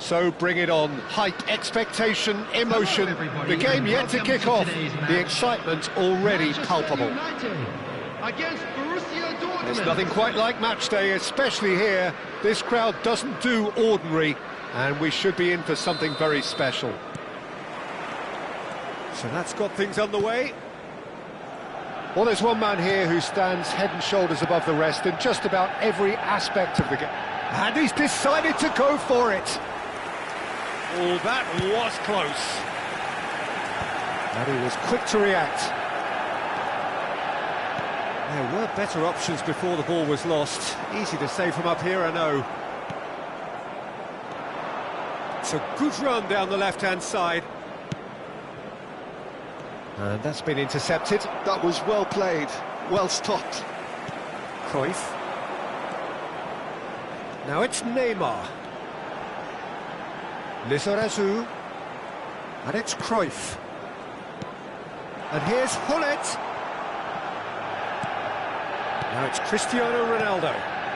So bring it on. Hype, expectation, emotion. The game yet to kick off. The excitement already palpable. There's nothing quite like match day, especially here. This crowd doesn't do ordinary, and we should be in for something very special. So that's got things underway. Well, there's one man here who stands head and shoulders above the rest in just about every aspect of the game. And he's decided to go for it. Oh, that was close. And he was quick to react. There were better options before the ball was lost. Easy to say from up here, I know. It's a good run down the left-hand side. And that's been intercepted. That was well played, well stopped. Cruyff. Now it's Neymar. Lizarazu. And it's Cruyff. And here's Hullet. Now it's Cristiano Ronaldo.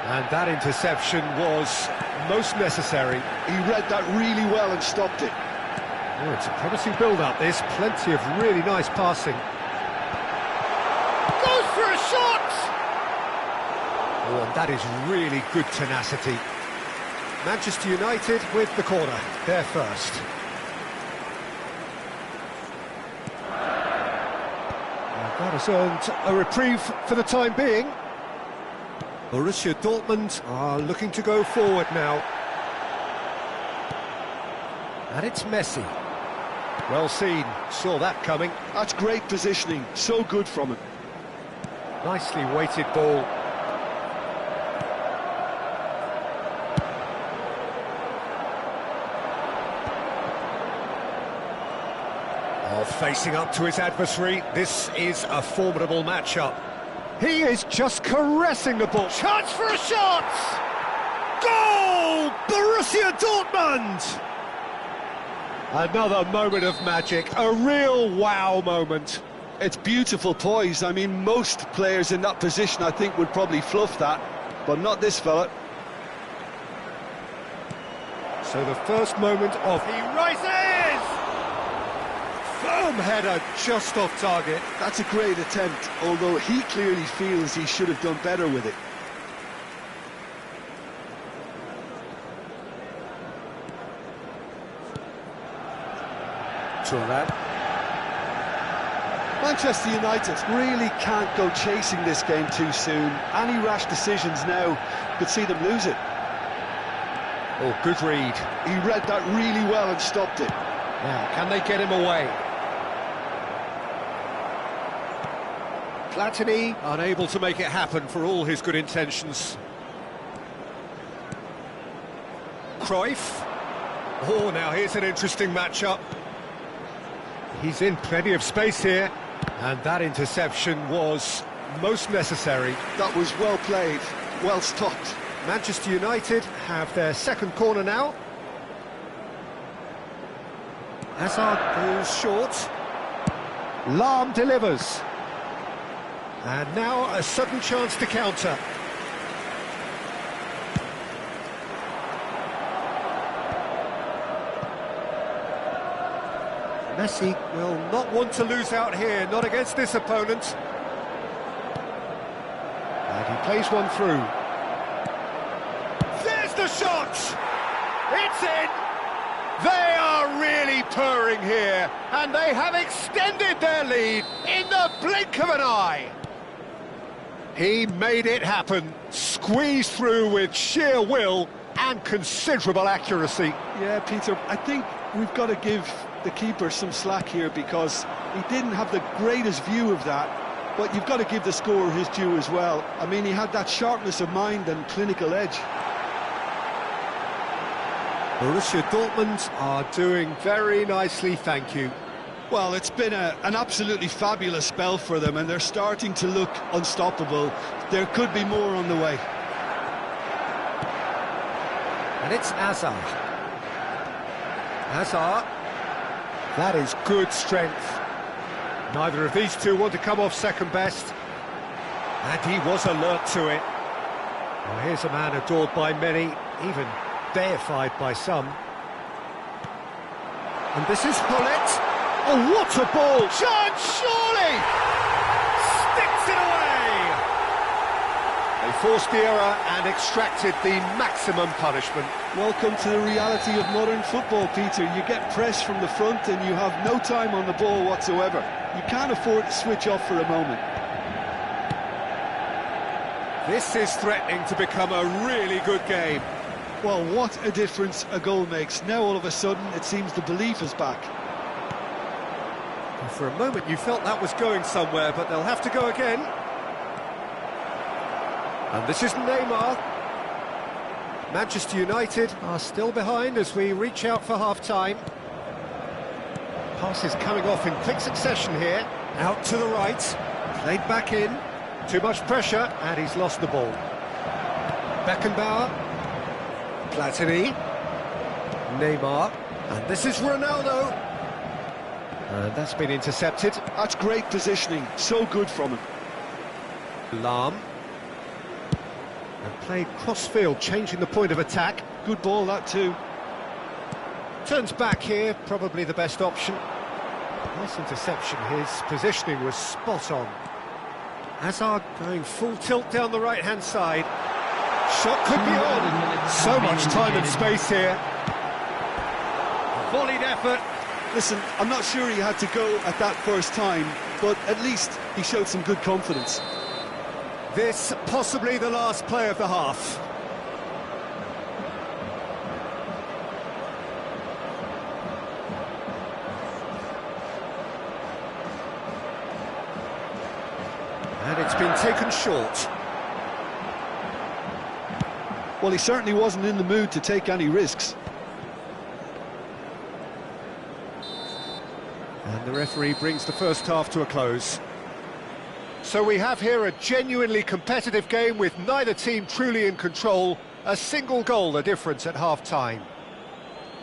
And that interception was most necessary. He read that really well and stopped it. Oh, it's a promising build-up, this. Plenty of really nice passing. Goes for a shot! Oh, and that is really good tenacity. Manchester United with the corner. They're first. And that has earned a reprieve for the time being. Borussia Dortmund are looking to go forward now. And it's Messi. Well seen, saw that coming. That's great positioning, so good from him. Nicely weighted ball. Oh, facing up to his adversary, this is a formidable matchup. He is just caressing the ball. Chance for a shot! Goal! Borussia Dortmund! Another moment of magic, a real wow moment. It's beautiful poise. I mean, most players in that position, I think, would probably fluff that, but not this fella. So the first moment of... He rises! Firm header, just off target. That's a great attempt, although he clearly feels he should have done better with it. Manchester United really can't go chasing this game too soon. Any rash decisions now could see them lose it. Oh, good read. He read that really well and stopped it. Now, can they get him away? Platini unable to make it happen for all his good intentions. Cruyff. Oh, now here's an interesting matchup. He's in plenty of space here, and that interception was most necessary. That was well played, well stopped. Manchester United have their second corner now. Hazard goes short. Lahm delivers. And now a sudden chance to counter. Messi will not want to lose out here, not against this opponent. And he plays one through. There's the shot! It's in! They are really purring here, and they have extended their lead in the blink of an eye. He made it happen, squeezed through with sheer will and considerable accuracy. Yeah, Peter, I think we've got to give the keeper some slack here because he didn't have the greatest view of that, but you've got to give the scorer his due as well. I mean, he had that sharpness of mind and clinical edge. Borussia Dortmund are doing very nicely, thank you. Well, it's been an absolutely fabulous spell for them, and they're starting to look unstoppable. There could be more on the way. And it's Hazard. Hazard. That is good strength. Neither of these two want to come off second best. And he was alert to it. Well, here's a man adored by many, even deified by some. And this is Hullet. Oh, what a ball! Chance, surely! Sticks it away! They forced the error and extracted the maximum punishment. Welcome to the reality of modern football, Peter. You get pressed from the front and you have no time on the ball whatsoever. You can't afford to switch off for a moment. This is threatening to become a really good game. Well, what a difference a goal makes. Now all of a sudden it seems the belief is back. For a moment you felt that was going somewhere, but they'll have to go again. And this is Neymar. Manchester United are still behind as we reach out for half-time. Passes coming off in quick succession here. Out to the right. Played back in. Too much pressure, and he's lost the ball. Beckenbauer. Platini. Neymar. And this is Ronaldo. And that's been intercepted. That's great positioning. So good from him. Lahm. And played cross-field, changing the point of attack. Good ball, that too. Turns back here, probably the best option. Nice interception, his positioning was spot on. Hazard going full tilt down the right-hand side. Shot could be on. So much time and space here. Volleyed effort. Listen, I'm not sure he had to go at that first time, but at least he showed some good confidence. This possibly the last play of the half. And it's been taken short. Well, he certainly wasn't in the mood to take any risks. And the referee brings the first half to a close. So we have here a genuinely competitive game with neither team truly in control. A single goal the difference at half-time.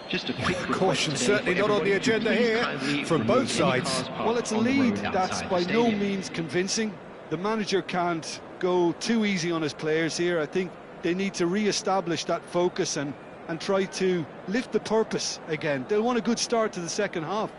Just a quick caution certainly not on the agenda here from both sides. Well, it's a lead that's by no means convincing. The manager can't go too easy on his players here. I think they need to re-establish that focus and try to lift the purpose again. They'll want a good start to the second half.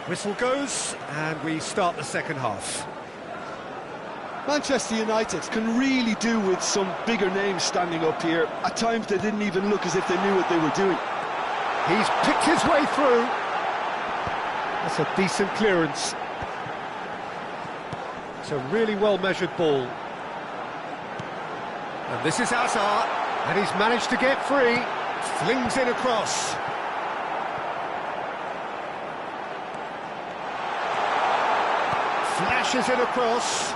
Whistle goes, and we start the second half. Manchester United can really do with some bigger names standing up here. At times they didn't even look as if they knew what they were doing. He's picked his way through. That's a decent clearance. It's a really well-measured ball. And this is Hazard, and he's managed to get free. Flings in across. Flashes it across.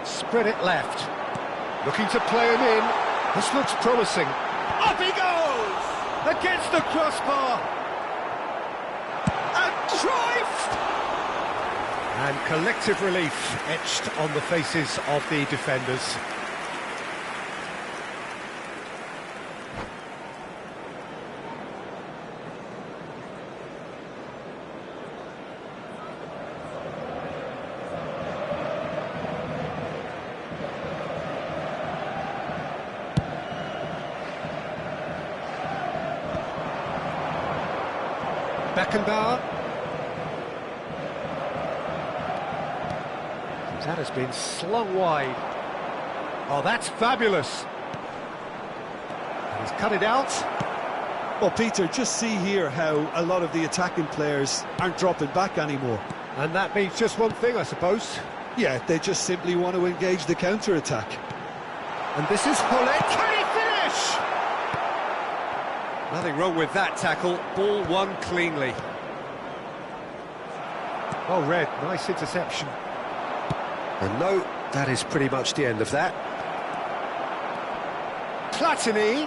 Spread it left. Looking to play him in. This looks promising. Up he goes! Against the crossbar. And Cruyff! And collective relief etched on the faces of the defenders. Beckenbauer. That has been slung wide. Oh, that's fabulous. And he's cut it out. Well, Peter, just see here how a lot of the attacking players aren't dropping back anymore. And that means just one thing, I suppose. Yeah, they just simply want to engage the counter-attack. And this is Hullet. Can he finish? Nothing wrong with that tackle, ball won cleanly. Oh, Red, nice interception. And no, that is pretty much the end of that. Platini.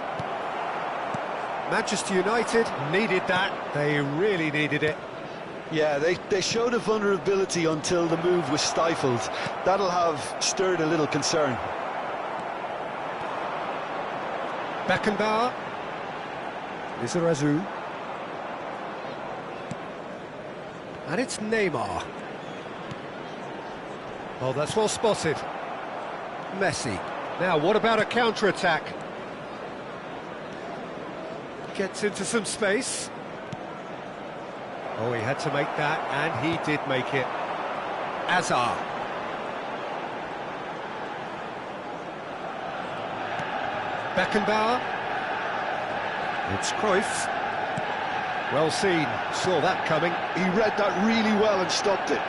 Manchester United needed that, they really needed it. Yeah, they showed a vulnerability until the move was stifled. That'll have stirred a little concern. Beckenbauer. Lizarazu. And it's Neymar. Oh, that's well spotted. Messi. Now, what about a counter-attack? Gets into some space. Oh, he had to make that, and he did make it. Hazard. Beckenbauer. It's Cruyff. Well seen, saw that coming. He read that really well and stopped it.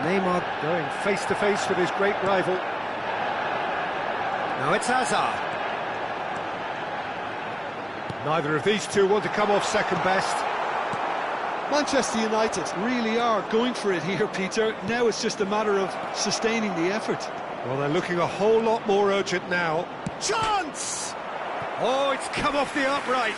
Neymar going face-to-face with his great rival. Now it's Hazard. Neither of these two want to come off second best. Manchester United really are going for it here, Peter. Now it's just a matter of sustaining the effort. Well, they're looking a whole lot more urgent now. Chance! Oh, it's come off the upright.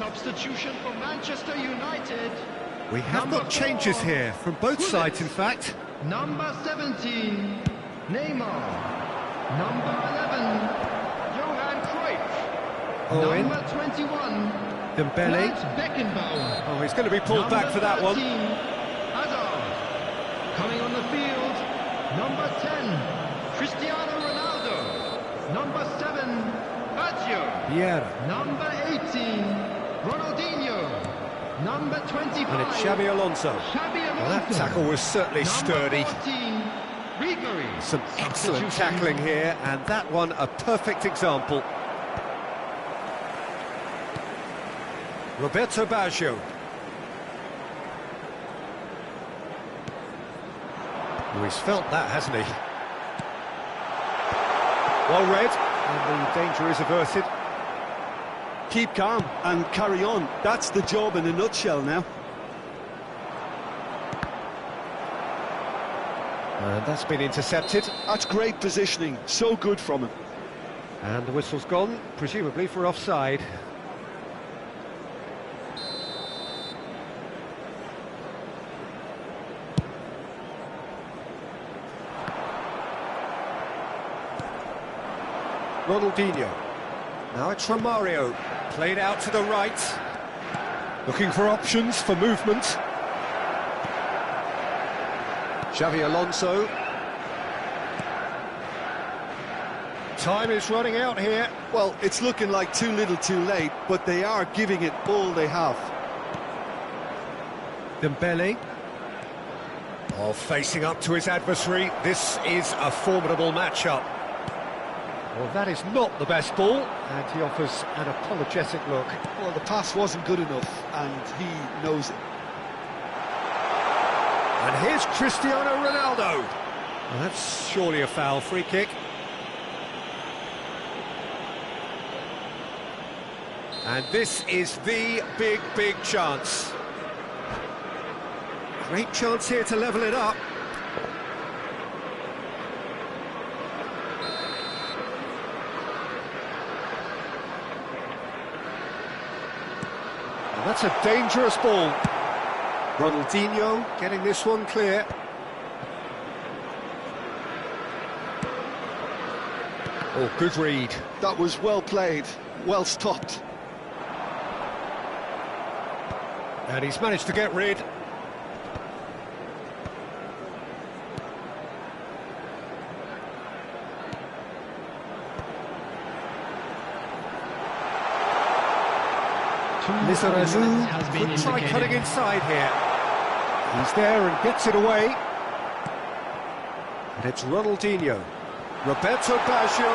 Substitution for Manchester United. We have got changes here, from both sides in fact. Number 17, Neymar. Number 11, Johan Cruyff. Owen. Number 21, Dembele. Beckenbauer. Oh, he's going to be pulled back for that one. 13, Hazard. Coming on the field, number 10, Cristiano Ronaldo. Number 7, Baggio. Vieira. Number 18, Ronaldinho. Number 25. And it's Xabi Alonso. Xabi Alonso. Well, that tackle was certainly sturdy. Number 14, Ribery. Some excellent tackling here, and that one a perfect example. Roberto Baggio. Oh, he's felt that, hasn't he? Well read, and the danger is averted. Keep calm and carry on. That's the job in a nutshell now. And that's been intercepted. That's great positioning. So good from him. And the whistle's gone, presumably for offside. Ronaldinho. Now it's Romario. Played out to the right. Looking for options for movement. Xabi Alonso. Time is running out here. Well, it's looking like too little too late, but they are giving it all they have. Dembele. Oh, facing up to his adversary. This is a formidable matchup. Well, that is not the best ball, and he offers an apologetic look. Well, the pass wasn't good enough, and he knows it. And here's Cristiano Ronaldo. Well, that's surely a foul. Free kick. And this is the big chance. Great chance here to level it up. And that's a dangerous ball. Ronaldinho getting this one clear. Oh, good read. That was well played, well stopped. And he's managed to get rid. Lizarazu could try cutting inside here. He's there and gets it away. And it's Ronaldinho. Roberto Baggio.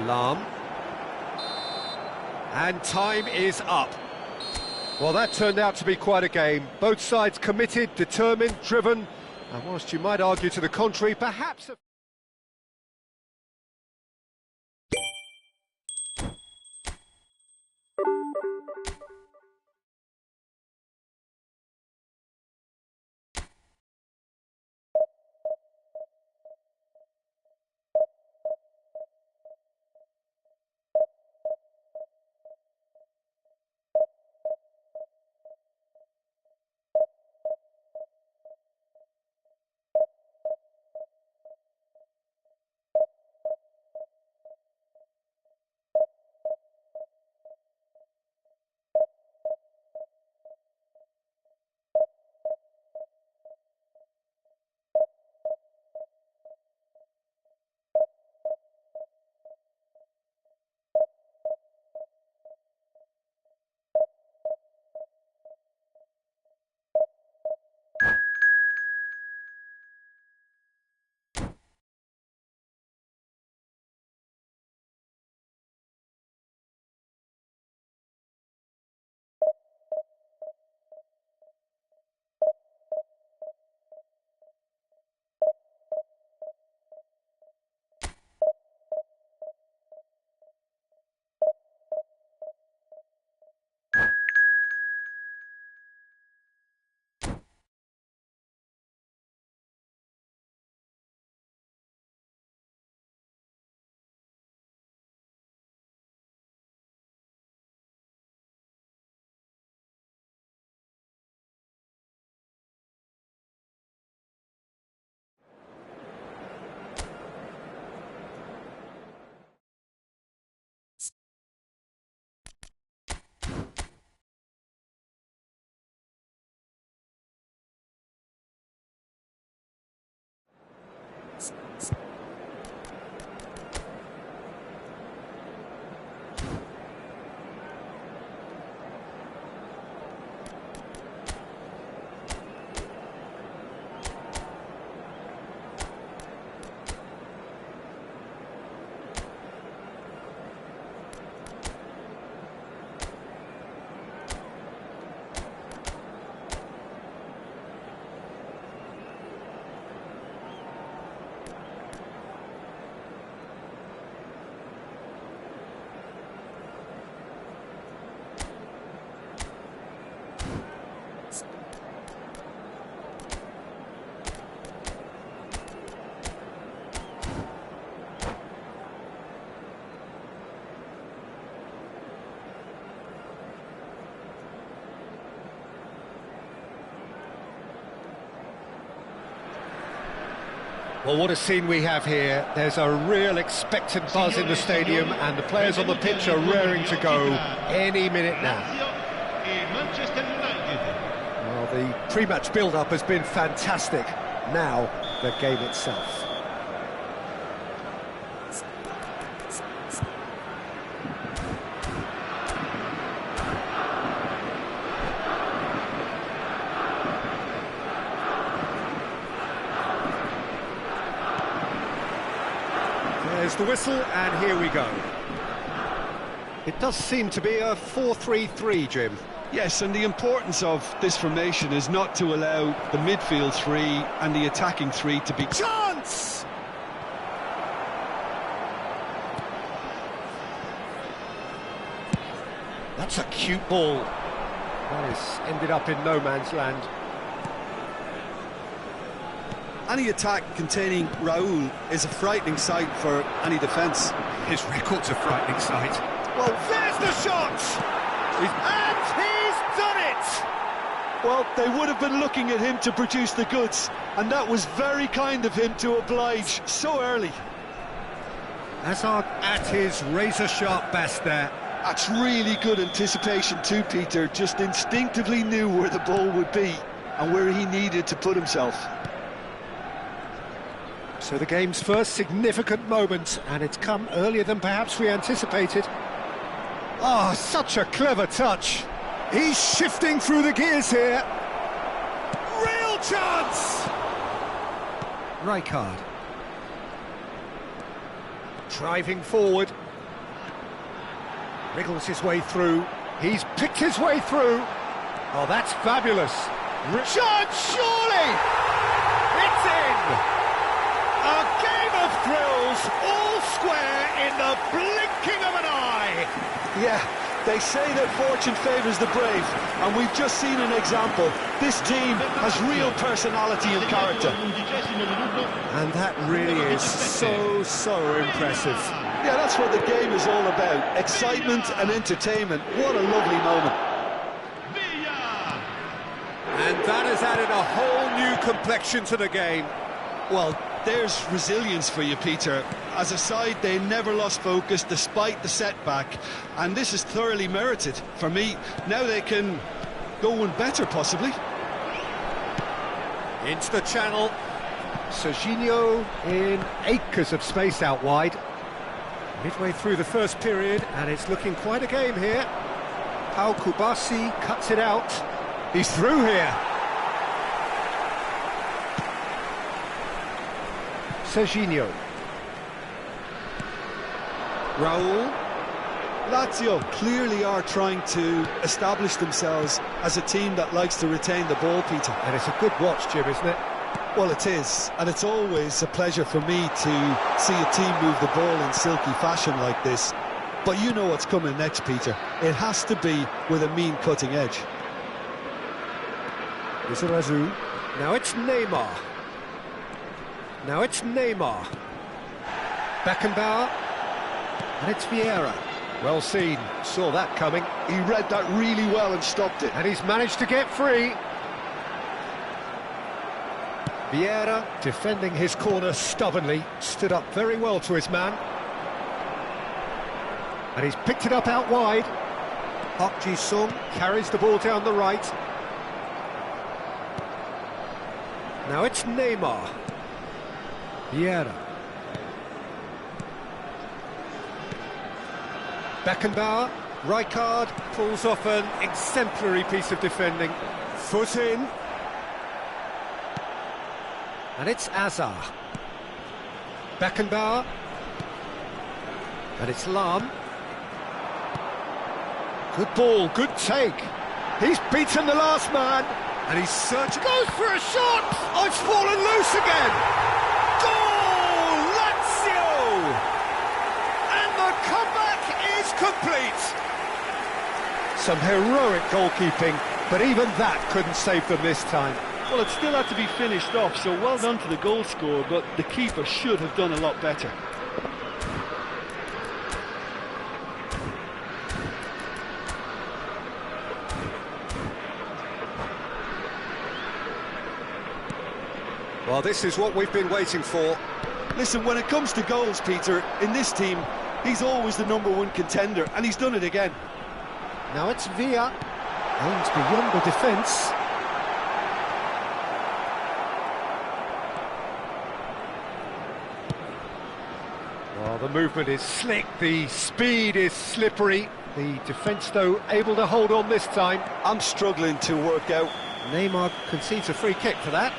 Lam. And time is up. Well, that turned out to be quite a game. Both sides committed, determined, driven. And whilst you might argue to the contrary, perhaps... Well, what a scene we have here. There's a real expectant buzz in the stadium and the players on the pitch are raring to go any minute now. Well, the pre-match build-up has been fantastic. Now, the game itself. There's the whistle, and here we go. It does seem to be a 4-3-3, Jim. Yes, and the importance of this formation is not to allow the midfield three and the attacking three to be... Chance! That's a cute ball. That is ended up in no man's land. Any attack containing Raul is a frightening sight for any defence. His record's a frightening sight. Well, there's the shot! And he's done it! Well, they would have been looking at him to produce the goods, and that was very kind of him to oblige so early. Hazard at his razor-sharp best there. That's really good anticipation too, Peter. Just instinctively knew where the ball would be and where he needed to put himself. So the game's first significant moment, and it's come earlier than perhaps we anticipated. Oh, such a clever touch. He's shifting through the gears here. Real chance! Rijkaard. Driving forward. Wriggles his way through. He's picked his way through. Oh, that's fabulous. Richard, surely! It's in! A game of thrills, all square in the blinking of an eye. Yeah, they say that fortune favours the brave, and we've just seen an example. This team has real personality and character. And that really is so impressive. Yeah, that's what the game is all about. Excitement and entertainment. What a lovely moment. And that has added a whole new complexion to the game. Well, there's resilience for you, Peter. As a side, they never lost focus despite the setback, and this is thoroughly merited. For me, now they can go one better, possibly. Into the channel. Serginho in acres of space out wide. Midway through the first period, and it's looking quite a game here. Pau Kubasi cuts it out. He's through here. Serginho. Raul. Lazio clearly are trying to establish themselves as a team that likes to retain the ball, Peter. And it's a good watch, Jim, isn't it? Well, it is, and it's always a pleasure for me to see a team move the ball in silky fashion like this. But you know what's coming next, Peter. It has to be with a mean cutting edge. Izarazu. Now it's Neymar. Now it's Neymar. Beckenbauer. And it's Vieira. Well seen. Saw that coming. He read that really well and stopped it. And he's managed to get free. Vieira, defending his corner stubbornly, stood up very well to his man. And he's picked it up out wide. Park Ji-sung carries the ball down the right. Now it's Neymar. Vieira. Beckenbauer. Rijkaard pulls off an exemplary piece of defending. Foot in. And it's Azar. Beckenbauer. And it's Lahm. Good ball, good take. He's beaten the last man. And he's searching. Goes for a shot! Oh, it's fallen loose again! Goal! Lazio! And the comeback is complete! Some heroic goalkeeping, but even that couldn't save them this time. Well, it still had to be finished off, so well done to the goal scorer, but the keeper should have done a lot better. Well, this is what we've been waiting for. Listen, when it comes to goals, Peter, in this team, he's always the #1 contender, and he's done it again. Now it's Villa. Aims beyond the defence. Well, the movement is slick, the speed is slippery. The defence, though, able to hold on this time. I'm struggling to work out. Neymar concedes a free kick for that.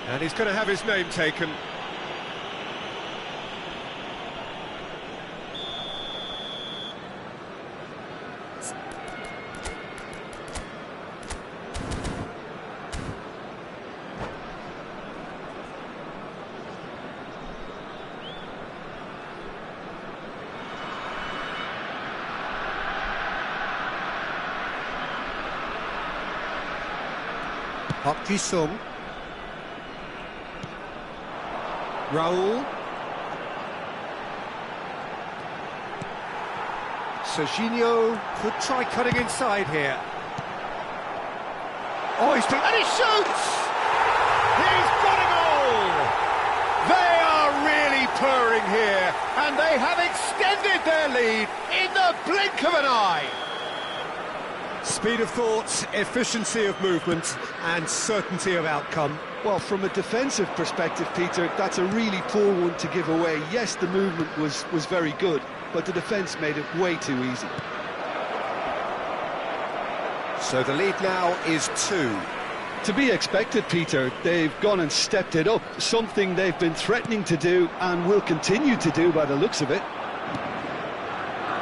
And he's going to have his name taken. Park Ji-sung. Raul. Serginho could try cutting inside here. Oh, and he shoots! He's got a goal! They are really purring here, and they have extended their lead in the blink of an eye. Speed of thought, efficiency of movement, and certainty of outcome. Well, from a defensive perspective, Peter, that's a really poor one to give away. Yes, the movement was very good, but the defence made it way too easy. So the lead now is 2. To be expected, Peter. They've gone and stepped it up, something they've been threatening to do and will continue to do by the looks of it.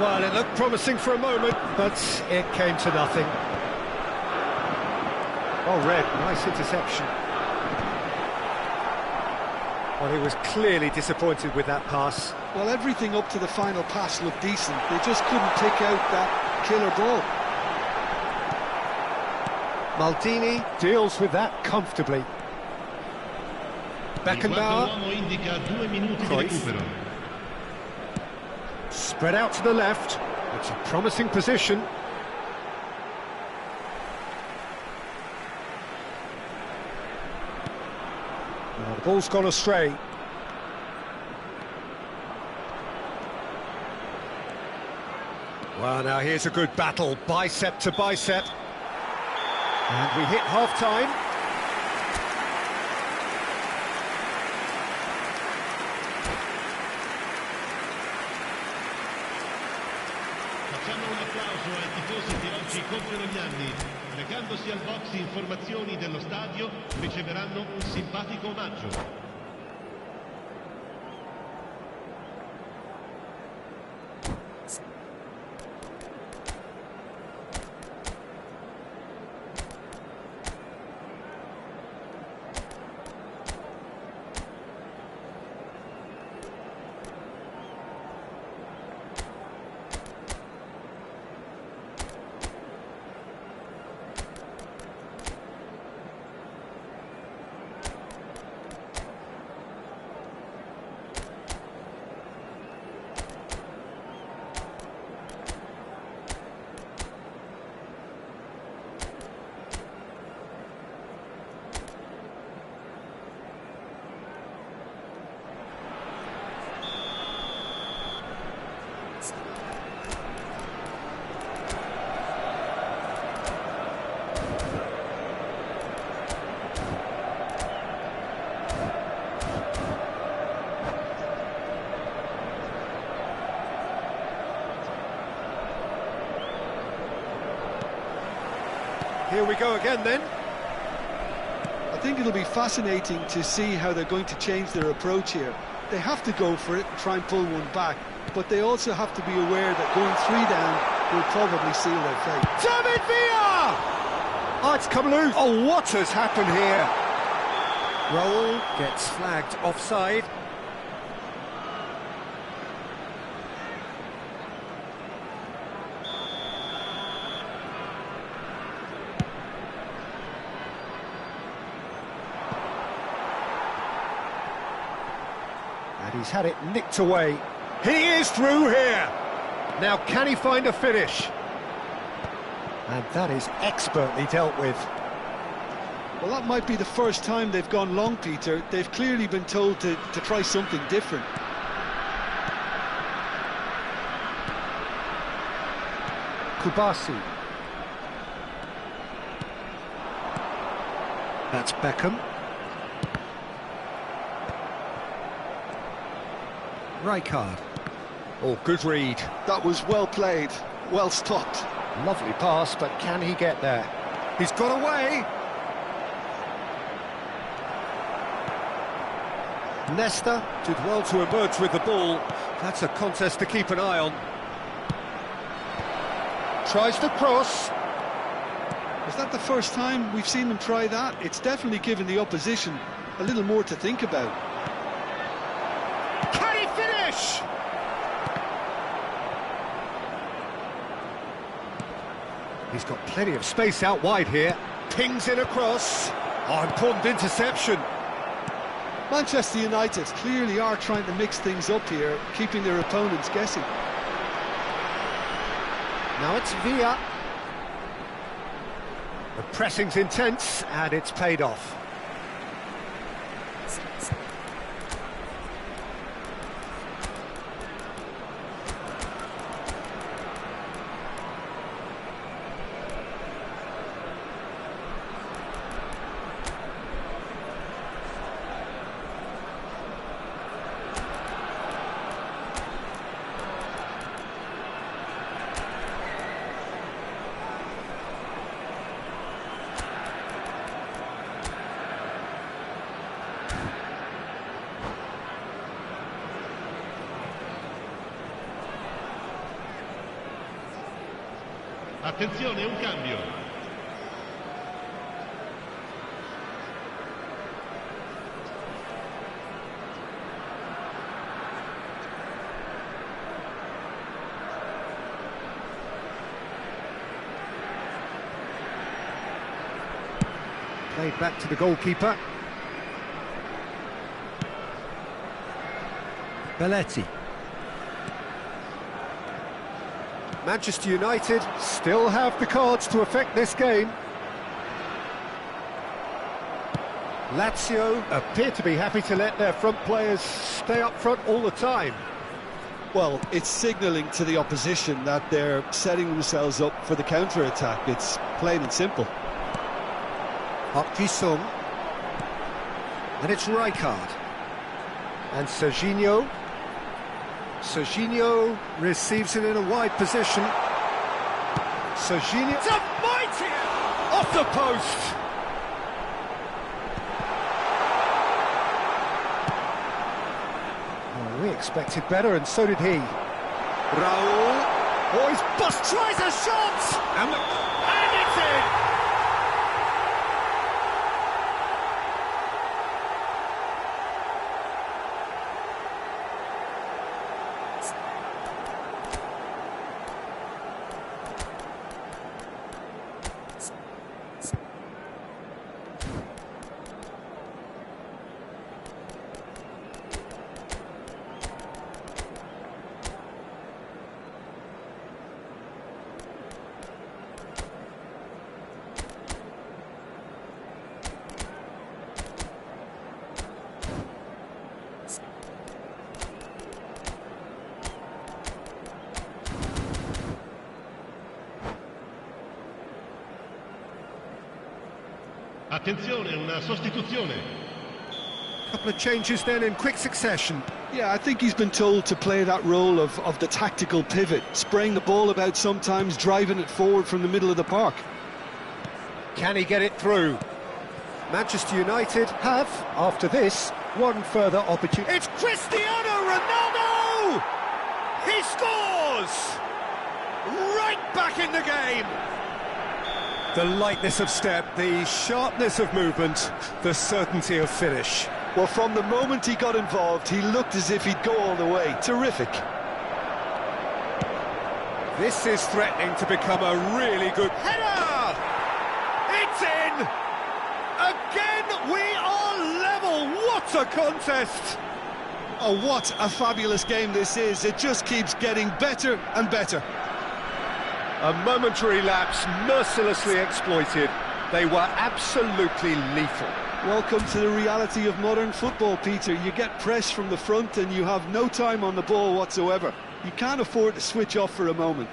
Well, it looked promising for a moment, but it came to nothing. Oh, Red, nice interception. Well, he was clearly disappointed with that pass. Well, everything up to the final pass looked decent. They just couldn't pick out that killer ball. Maldini deals with that comfortably. Beckenbauer. Cruyff. Spread out to the left. It's a promising position. Well, the ball's gone astray. Well, now here's a good battle, bicep to bicep. And we hit half-time. Facciamo un applauso ai tifosi che oggi compiono gli anni. Recandosi al box informazioni dello stadio, riceveranno un simpatico omaggio. Here we go again then. I think it'll be fascinating to see how they're going to change their approach here. They have to go for it and try and pull one back, but they also have to be aware that going 3 down will probably seal their fate. David Villa! Oh, it's come loose. Oh, what has happened here? Raul gets flagged offside. And he's had it nicked away. He is through here. Now, can he find a finish? And that is expertly dealt with. Well, that might be the first time they've gone long, Peter. They've clearly been told to try something different. Kubasi. That's Beckham. Rijkaard. Oh, good read. That was well played, well stopped. Lovely pass, but can he get there? He's got away. Nesta did well to emerge with the ball. That's a contest to keep an eye on. Tries to cross. Is that the first time we've seen them try that? It's definitely given the opposition a little more to think about. Can he finish? He's got plenty of space out wide here. Pings in across. Oh, important interception. Manchester United clearly are trying to mix things up here, keeping their opponents guessing. Now it's Villa. The pressing's intense, and it's paid off. Attenzione, un cambio. Played back to the goalkeeper. Belletti. Manchester United still have the cards to affect this game. Lazio appear to be happy to let their front players stay up front all the time. Well, it's signalling to the opposition that they're setting themselves up for the counter-attack. It's plain and simple. Park Ji-sung. And it's Rijkaard. And Serginho. Serginho receives it in a wide position. Serginho... It's a mighty... off the post! Well, we expected better, and so did he. Raul... Oh, he's tries a shot! And it's in! Attenzione, una sostituzione. Couple of changes then in quick succession. Yeah, I think he's been told to play that role of the tactical pivot, spraying the ball about sometimes, driving it forward from the middle of the park. Can he get it through? Manchester United have, after this, one further opportunity. It's Cristiano Ronaldo! He scores! Right back in the game! The lightness of step, the sharpness of movement, the certainty of finish. Well, from the moment he got involved, he looked as if he'd go all the way. Terrific. This is threatening to become a really good header! It's in! Again, we are level! What a contest! Oh, what a fabulous game this is. It just keeps getting better and better. A momentary lapse mercilessly exploited. They were absolutely lethal. Welcome to the reality of modern football, Peter. You get pressed from the front and you have no time on the ball whatsoever. You can't afford to switch off for a moment.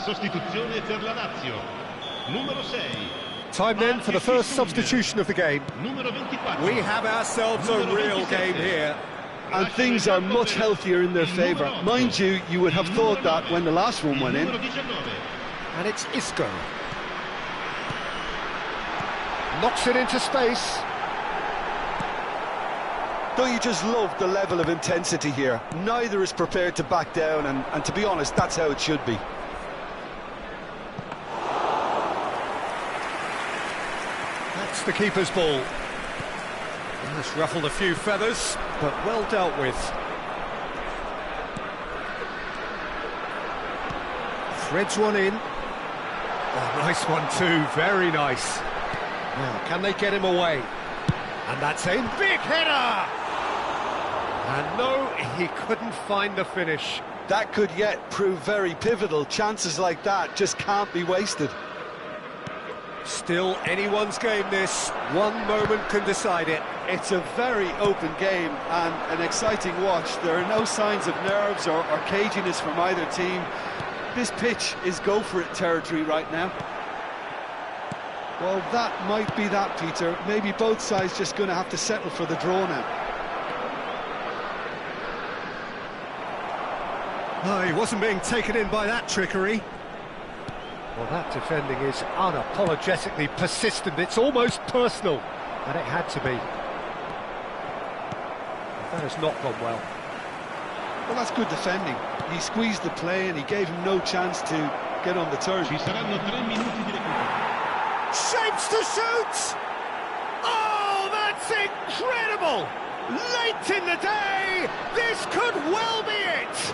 Sostituzione per la Lazio. Numero 6. Time then for the first substitution of the game. Numero 24. We have ourselves a real game here. And things are much healthier in their favour. Mind you, you would have thought that when the last one went in. And it's Isco. Knocks it into space. Don't you just love the level of intensity here? Neither is prepared to back down, and to be honest, that's how it should be. That's the keeper's ball. That's ruffled a few feathers, but well dealt with. Threads one in. Oh, nice one too, very nice. Now, can they get him away? And that's in, big header! And no, he couldn't find the finish. That could yet prove very pivotal. Chances like that just can't be wasted. Still anyone's game this. One moment can decide it. It's a very open game and an exciting watch. There are no signs of nerves or caginess from either team. This pitch is go-for-it territory right now. Well, that might be that, Peter. Maybe both sides just going to have to settle for the draw now. Oh, he wasn't being taken in by that trickery. Well, that defending is unapologetically persistent. It's almost personal, and it had to be. That has not gone well. Well, that's good defending. He squeezed the play and he gave him no chance to get on the turn. Ci saranno 3 minuti di recupero. Shapes to shoot! Oh, that's incredible! Late in the day, this could well be it!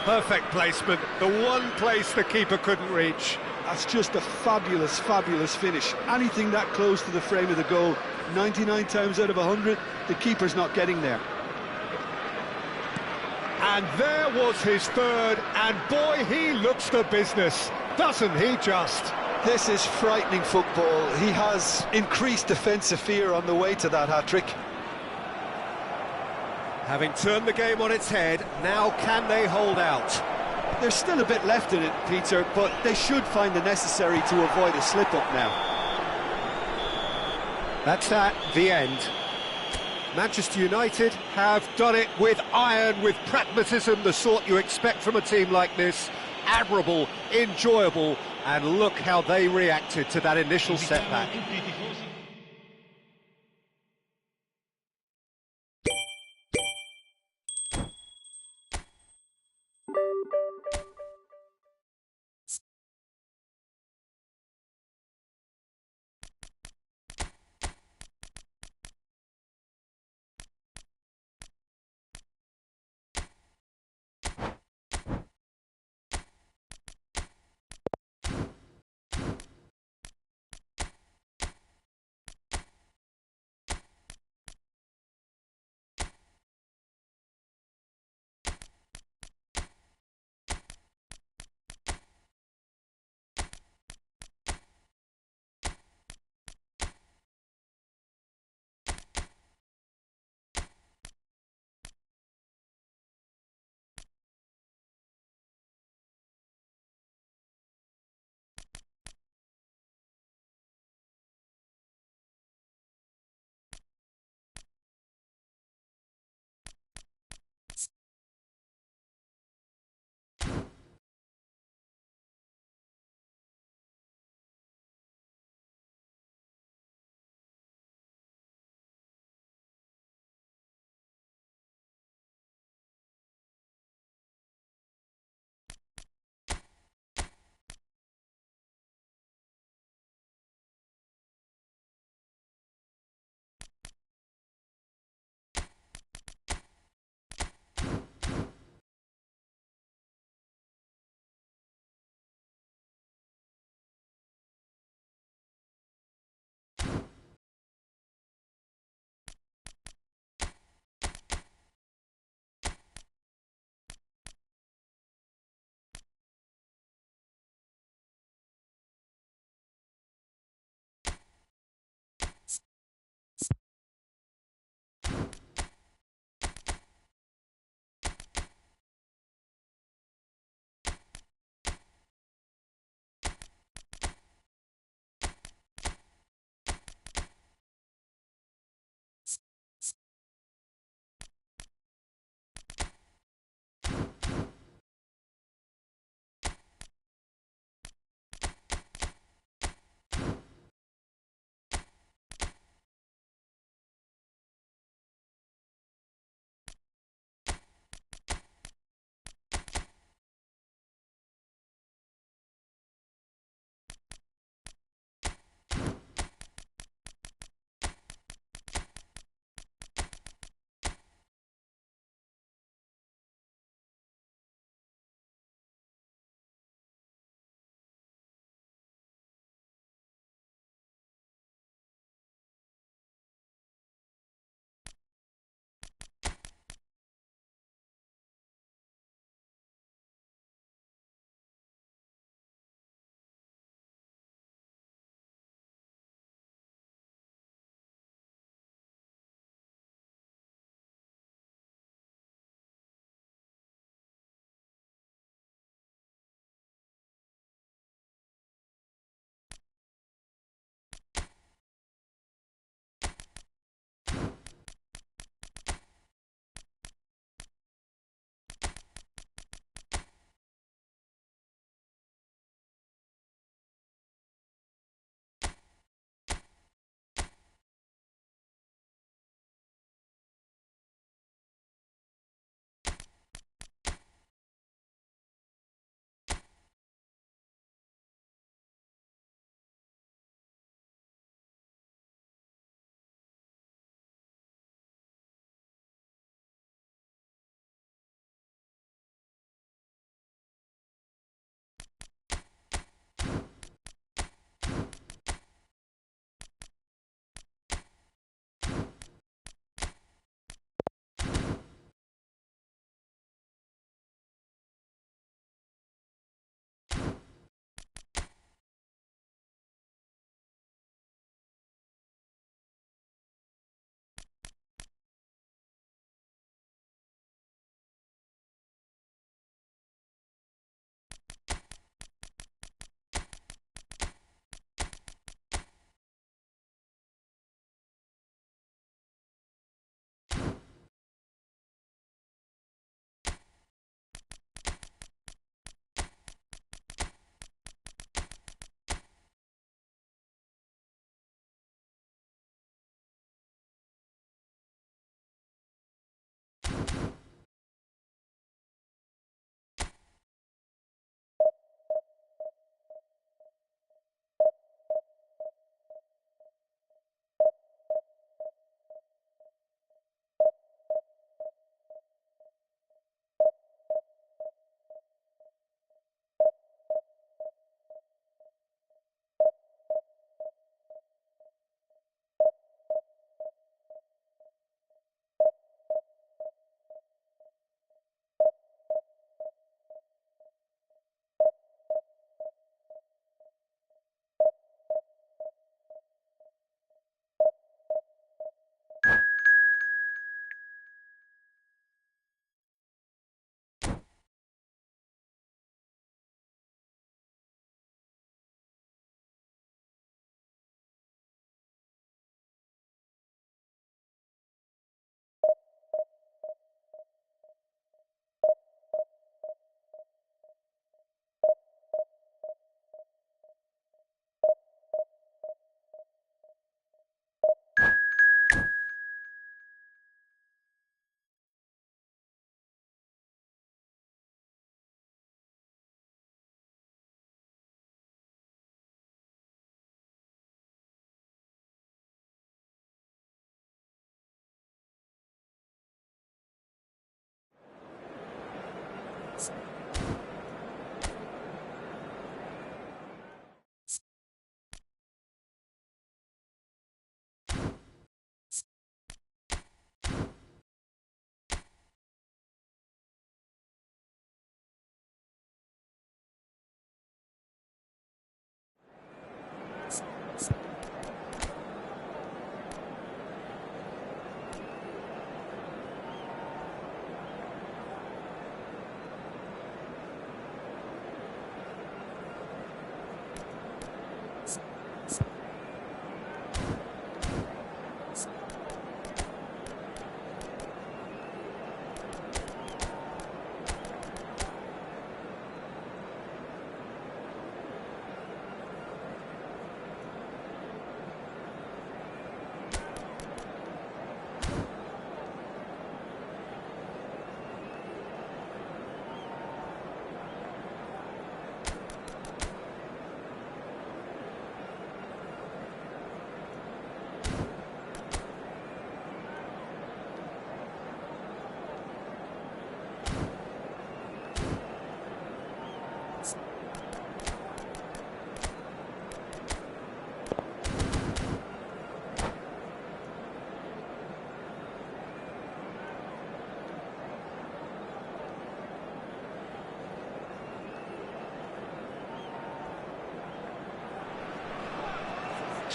Perfect placement, the one place the keeper couldn't reach. That's just a fabulous, fabulous finish. Anything that close to the frame of the goal, 99 times out of 100, the keeper's not getting there. And there was his third, and boy, he looks the business, doesn't he just? This is frightening football. He has increased defensive fear on the way to that hat-trick. Having turned the game on its head, now can they hold out? There's still a bit left in it, Peter, but they should find the necessary to avoid a slip-up now. That's that, the end. Manchester United have done it with iron, with pragmatism, the sort you expect from a team like this. Admirable, enjoyable, and look how they reacted to that initial setback.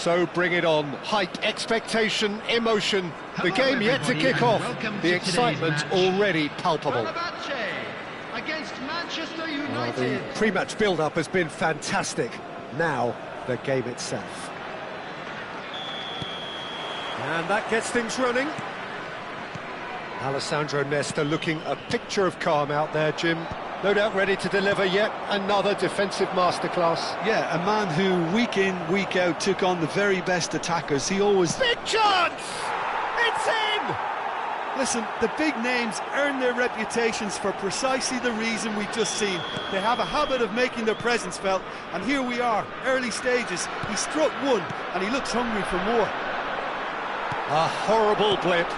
So bring it on. Hype, expectation, emotion. The Hello, game yet to everybody, kick and off. welcome to The today's excitement match. already palpable. Fenerbahce against Manchester Well, the United. pre-match build-up has been fantastic. Now, the game itself. And that gets things running. Alessandro Nesta looking a picture of calm out there, Jim. No doubt ready to deliver yet another defensive masterclass. Yeah, a man who week in, week out took on the very best attackers. He always... Big chance! It's in! Listen, the big names earn their reputations for precisely the reason we've just seen. They have a habit of making their presence felt, and here we are, early stages. He struck one, and he looks hungry for more. A horrible blip,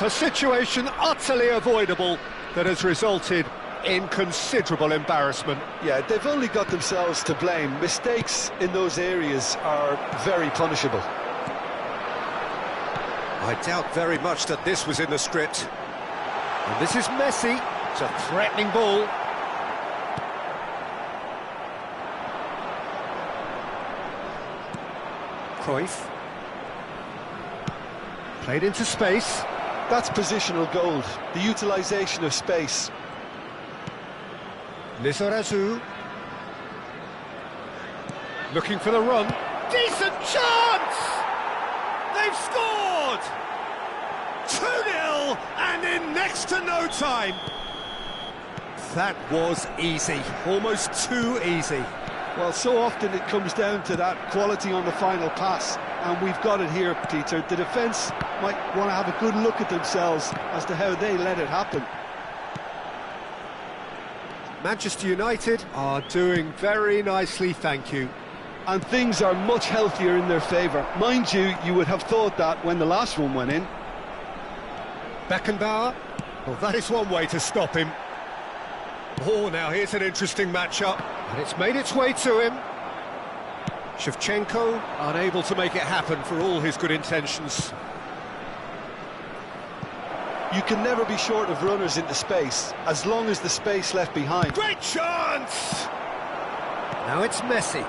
a situation utterly avoidable that has resulted in considerable embarrassment. Yeah, they've only got themselves to blame. Mistakes in those areas are very punishable. I doubt very much that this was in the script. And this is Messi. It's a threatening ball. Cruyff. Played into space. That's positional gold, the utilisation of space. Lizarazu. Looking for the run. Decent chance! They've scored! 2-0 and in next to no time. That was easy, almost too easy. Well, so often it comes down to that quality on the final pass, and we've got it here, Peter. The defence might want to have a good look at themselves as to how they let it happen. Manchester United are doing very nicely, thank you. And things are much healthier in their favour. Mind you, you would have thought that when the last one went in. Beckenbauer, well, that is one way to stop him. Oh, now here's an interesting matchup, and it's made its way to him. Shevchenko, unable to make it happen for all his good intentions. You can never be short of runners into space, as long as the space left behind. Great chance! Now it's Messi.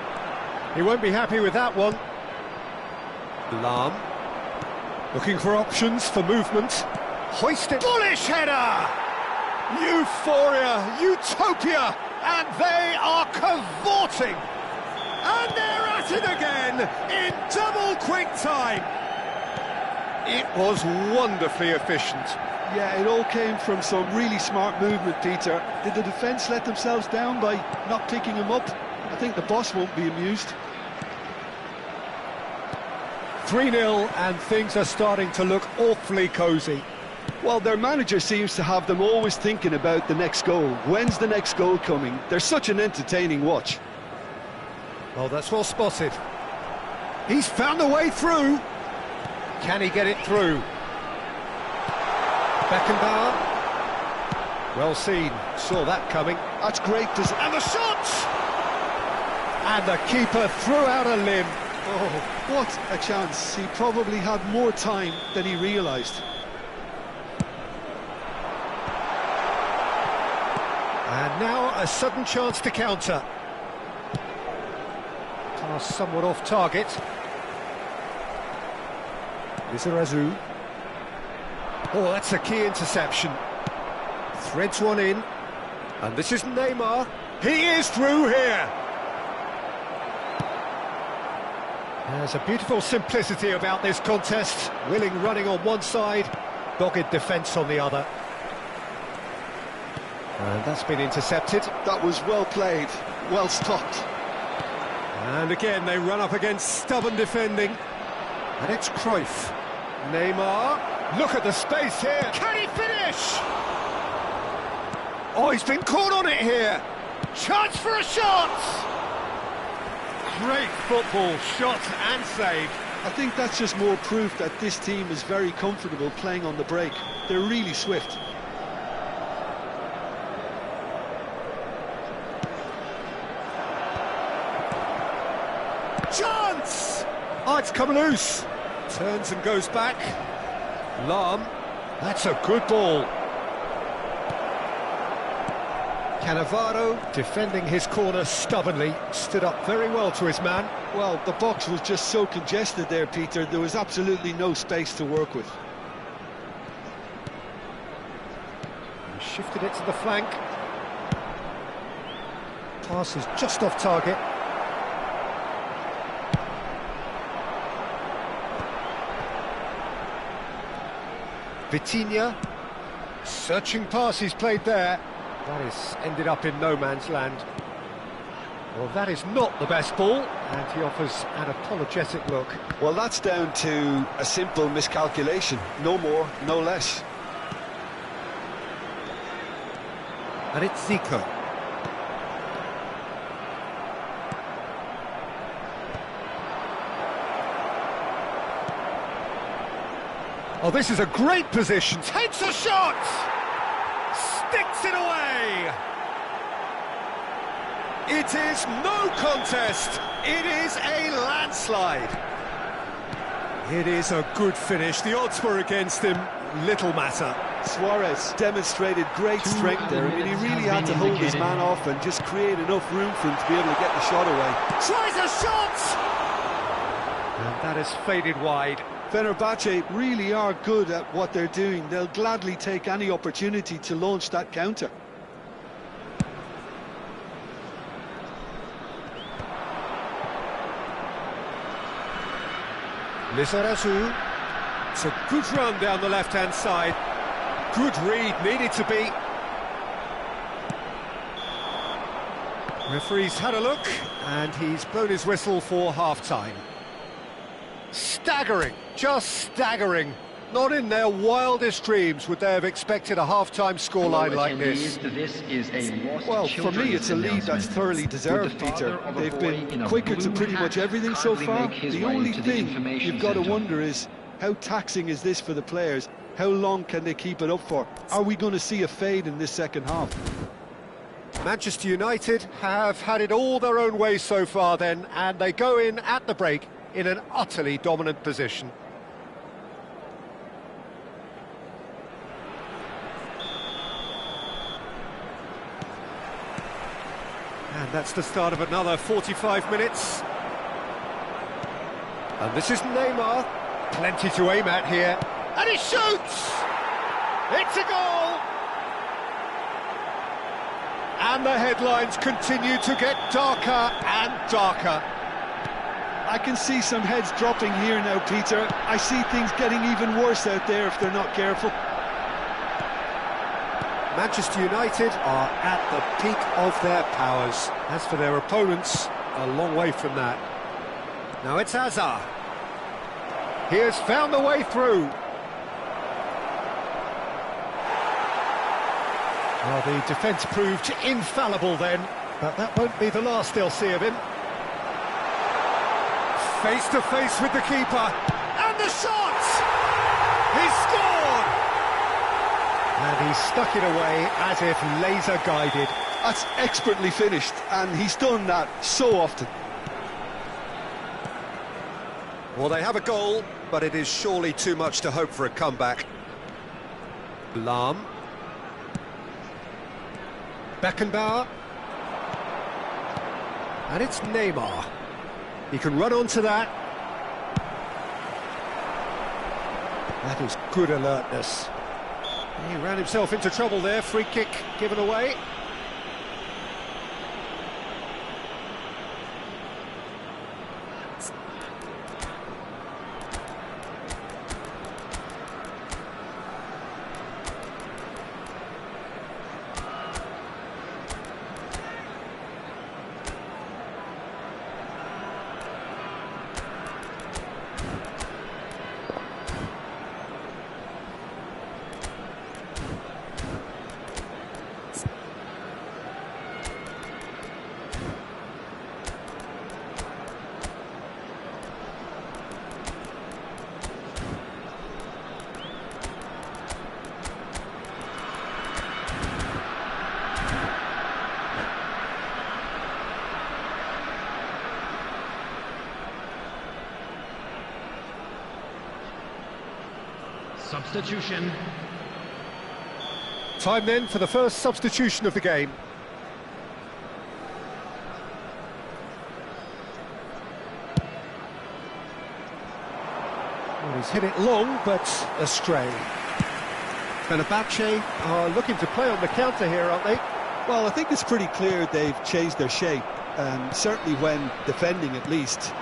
He won't be happy with that one. Lahm, looking for options for movement. Hoisted. Bullish header! Euphoria, utopia, and they are cavorting. And they're at it again in double quick time. It was wonderfully efficient. Yeah, it all came from some really smart movement, Peter. Did the defence let themselves down by not picking him up? I think the boss won't be amused. 3-0 and things are starting to look awfully cosy. Well, their manager seems to have them always thinking about the next goal. When's the next goal coming? They're such an entertaining watch. Oh, that's well spotted. He's found a way through. Can he get it through? Beckenbauer. Well seen. Saw that coming. That's great. And the shot! And the keeper threw out a limb. Oh, what a chance. He probably had more time than he realised. And now a sudden chance to counter. Pass somewhat off target. Lizarazu. Oh, that's a key interception. Threads one in. And this is Neymar. He is through here. There's a beautiful simplicity about this contest. Willing running on one side, dogged defence on the other. And that's been intercepted. That was well played, well stopped. And again, they run up against stubborn defending. And it's Cruyff. Neymar. Look at the space here. Can he finish? Oh, he's been caught on it here. Chance for a shot. Great football, shot and save. I think that's just more proof that this team is very comfortable playing on the break. They're really swift. Chance! Oh, it's come loose. Turns and goes back. Lahm. That's a good ball. Cannavaro, defending his corner stubbornly, stood up very well to his man. Well, the box was just so congested there, Peter. There was absolutely no space to work with. He shifted it to the flank. Pass is just off target. Vitinha. Searching pass he's played there. That is ended up in no man's land. Well, that is not the best ball, and he offers an apologetic look. Well, that's down to a simple miscalculation. No more, no less. And it's Zico. Oh, this is a great position. Takes a shot! Sticks it away! It is no contest. It is a landslide. It is a good finish. The odds were against him. Little matter. Suarez demonstrated great strength there. I mean, he really had to hold his man off and just create enough room for him to be able to get the shot away. Tries a shot! And that has faded wide. Fenerbahce really are good at what they're doing. They'll gladly take any opportunity to launch that counter. Lizarazu. It's a good run down the left-hand side. Good read, needed to be. Referee's had a look, and he's blown his whistle for half-time. Staggering, just staggering. Not in their wildest dreams would they have expected a half-time scoreline like this. Well, for me, it's a lead that's thoroughly deserved, Peter. They've been quicker to pretty much everything so far. The only thing you've got to wonder is, how taxing is this for the players? How long can they keep it up for? Are we going to see a fade in this second half? Manchester United have had it all their own way so far then, and they go in at the break in an utterly dominant position. And that's the start of another 45 minutes. And this is Neymar. Plenty to aim at here. And he shoots! It's a goal! And the headlines continue to get darker and darker. I can see some heads dropping here now, Peter. I see things getting even worse out there if they're not careful. Manchester United are at the peak of their powers. As for their opponents, a long way from that. Now it's Hazard. He has found the way through. Well, the defence proved infallible then, but that won't be the last they'll see of him. Face to face with the keeper, and the shot! He scored! And he stuck it away as if laser guided. That's expertly finished, and he's done that so often. Well, they have a goal, but it is surely too much to hope for a comeback. Lahm. Beckenbauer. And it's Neymar. He can run onto that. That is good alertness. He ran himself into trouble there. Free kick given away. Substitution. Time then for the first substitution of the game. Well, he's hit it long, but astray. Fenerbahce are looking to play on the counter here, aren't they? Well, I think it's pretty clear they've changed their shape, certainly when defending at least,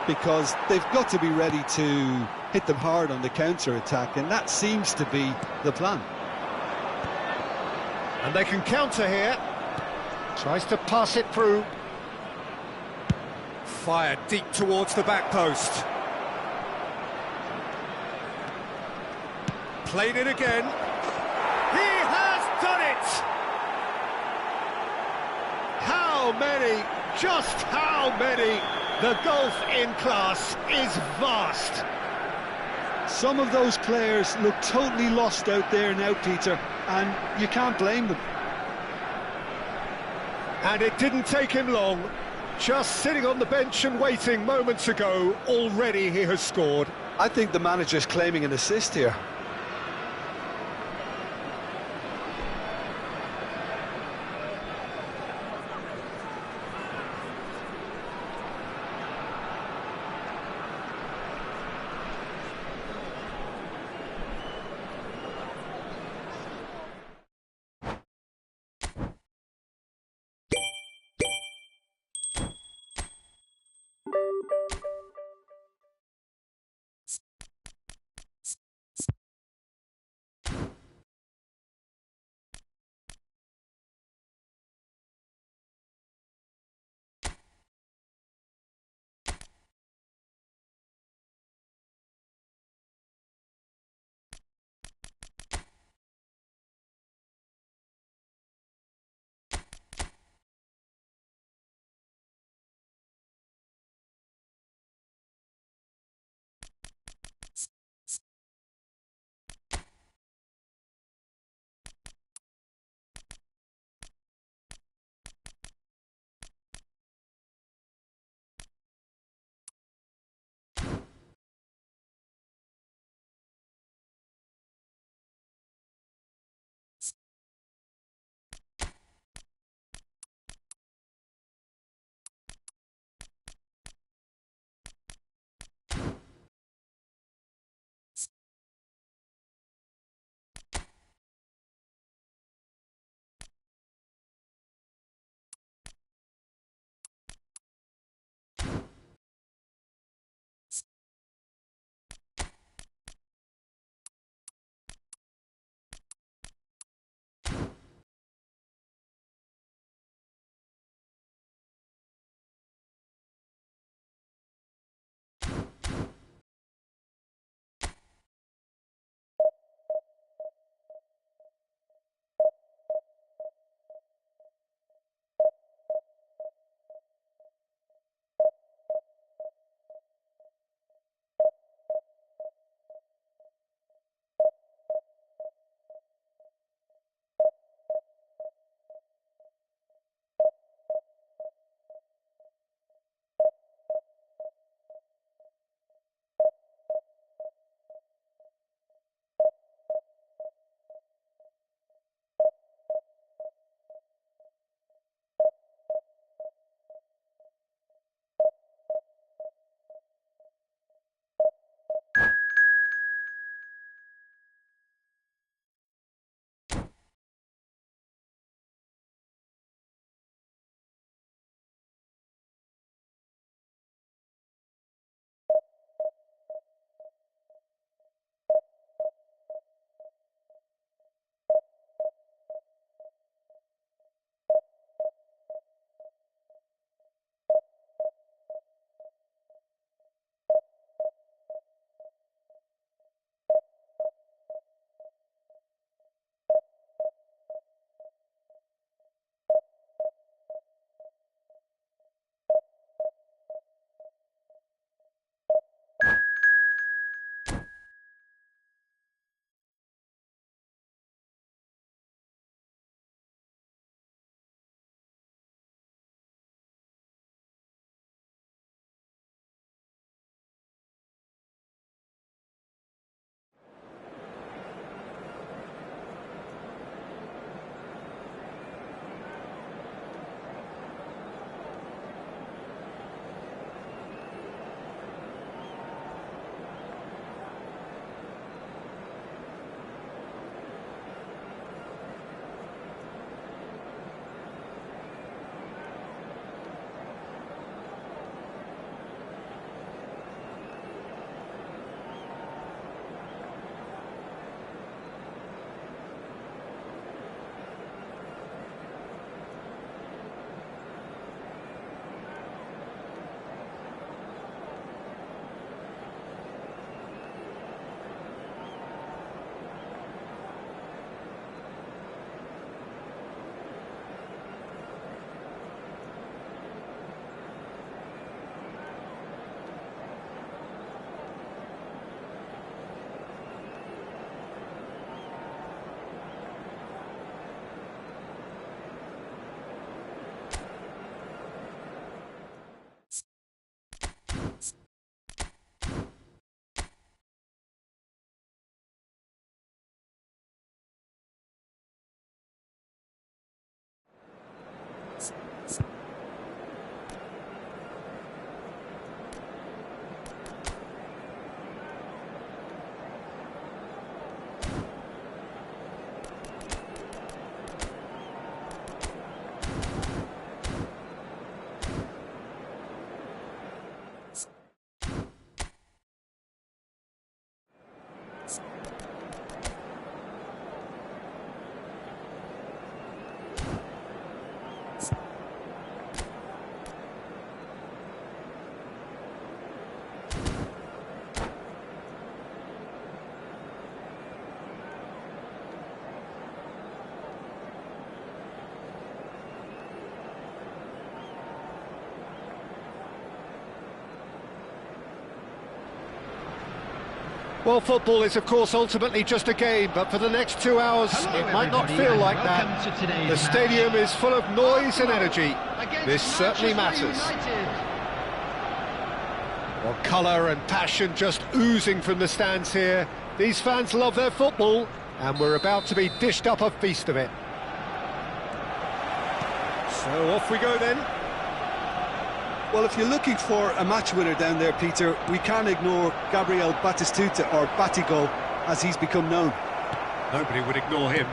because they've got to be ready to hit them hard on the counter-attack, and that seems to be the plan. And they can counter here. Tries to pass it through. Fired deep towards the back post. Played it again. He has done it! How many, just how many? The gulf in class is vast. Some of those players look totally lost out there now, Peter, and you can't blame them. And it didn't take him long. Just sitting on the bench and waiting moments ago, already he has scored. I think the manager's claiming an assist here. Well, football is, of course, ultimately just a game, but for the next 2 hours, it might not feel like that. The stadium is full of noise and energy. This certainly matters. Well, colour and passion just oozing from the stands here. These fans love their football, and we're about to be dished up a feast of it. So off we go then. Well, if you're looking for a match winner down there, Peter, we can't ignore Gabriel Batistuta, or Batigol, as he's become known. Nobody would ignore him.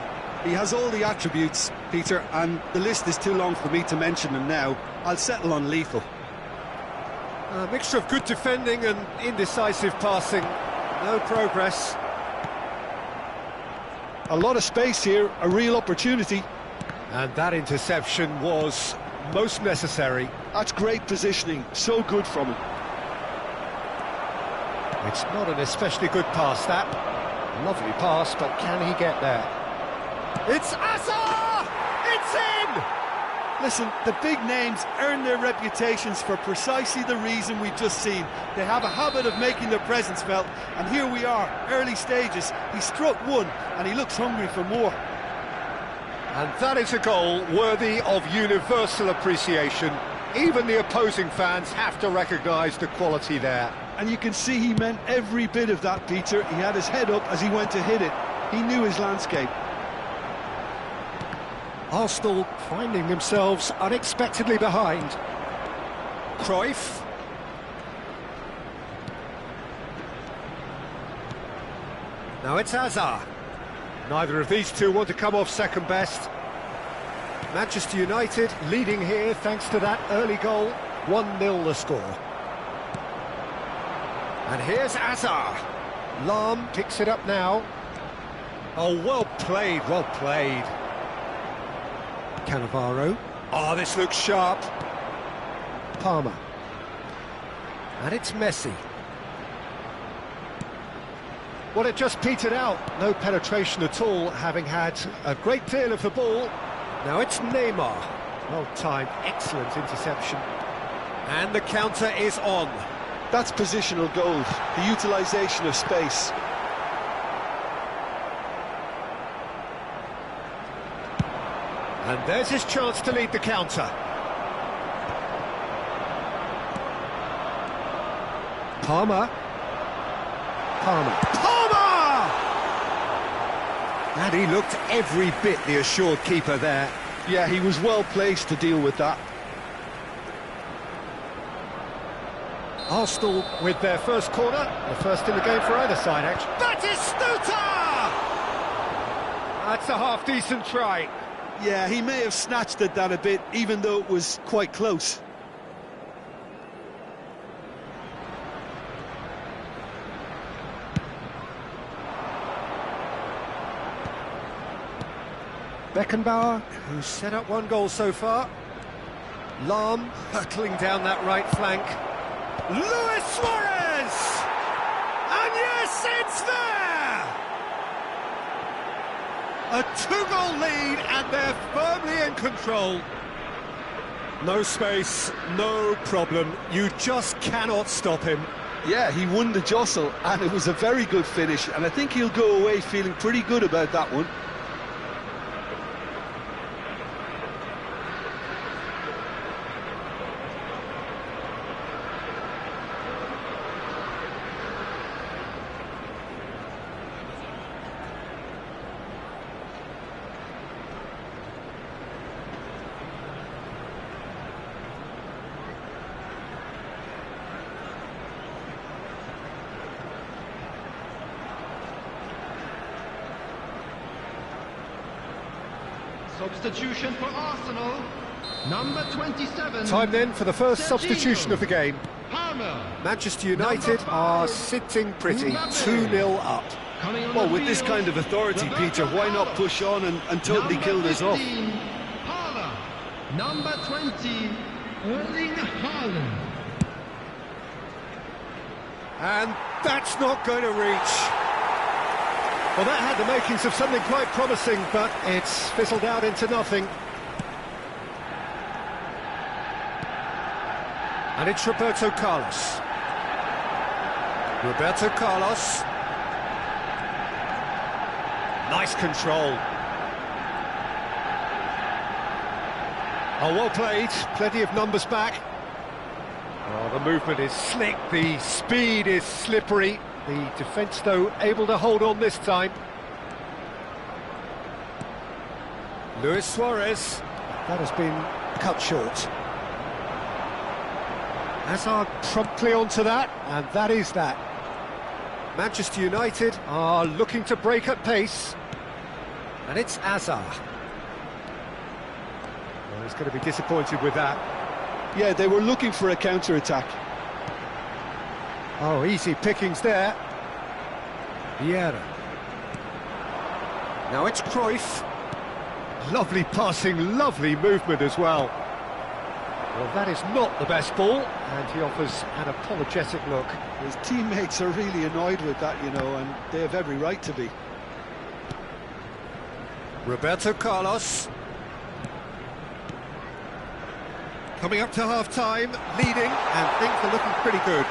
He has all the attributes, Peter, and the list is too long for me to mention them now. I'll settle on lethal. A mixture of good defending and indecisive passing. No progress. A lot of space here, a real opportunity. And that interception was most necessary. That's great positioning, so good from him. It's not an especially good pass, that. Lovely pass, but can he get there? It's Azar! It's in! Listen, the big names earn their reputations for precisely the reason we've just seen. They have a habit of making their presence felt, and here we are, early stages. He struck one, and he looks hungry for more. And that is a goal worthy of universal appreciation. Even the opposing fans have to recognise the quality there. And you can see he meant every bit of that, Peter. He had his head up as he went to hit it. He knew his landscape. Arsenal finding themselves unexpectedly behind. Cruyff. Now it's Hazard. Neither of these two want to come off second best. Manchester United leading here thanks to that early goal. 1-0 the score. And here's Azar. Lahm picks it up now. Oh, well played, well played. Cannavaro. Oh, this looks sharp. Palmer. And it's Messi. Well, it just petered out. No penetration at all, having had a great deal of the ball. Now it's Neymar. Well timed, excellent interception. And the counter is on. That's positional gold, the utilisation of space. And there's his chance to lead the counter. Palmer. And he looked every bit the assured keeper there. Yeah, he was well placed to deal with that. Arsenal with their first corner, the first in the game for either side, actually. Batistuta! That's a half-decent try. Yeah, he may have snatched at that a bit, even though it was quite close. Beckenbauer, who's set up one goal so far. Lahm hurtling down that right flank. Luis Suarez! And yes, it's there! A two-goal lead, and they're firmly in control. No space, no problem. You just cannot stop him. Yeah, he won the jostle, and it was a very good finish, and I think he'll go away feeling pretty good about that one. Substitution for Arsenal, number 27. Time then for the first Serginho. substitution of the game. Palmer. Manchester United are sitting pretty, 2-0 up. Coming on Well, the with this field, kind of authority, Roberto Peter, why not Carlos. push on and totally Number kill this off? 15, Palmer. Number 20, Erling Haaland. And that's not going to reach. Well, that had the makings of something quite promising, but it's fizzled out into nothing. And it's Roberto Carlos. Roberto Carlos. Nice control. Oh, well played. Plenty of numbers back. Oh, the movement is slick, the speed is slippery. The defence, though, able to hold on this time. Luis Suarez. That has been cut short. Hazard promptly onto that, and that is that. Manchester United are looking to break at pace. And it's Hazard. Well, he's going to be disappointed with that. Yeah, they were looking for a counter-attack. Oh, easy pickings there. Vieira. Now it's Cruyff. Lovely passing, lovely movement as well. Well, that is not the best ball, and he offers an apologetic look. His teammates are really annoyed with that, you know, and they have every right to be. Roberto Carlos. Coming up to half-time, leading, and things are looking pretty good.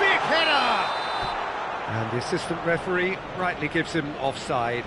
Big header! And the assistant referee rightly gives him offside.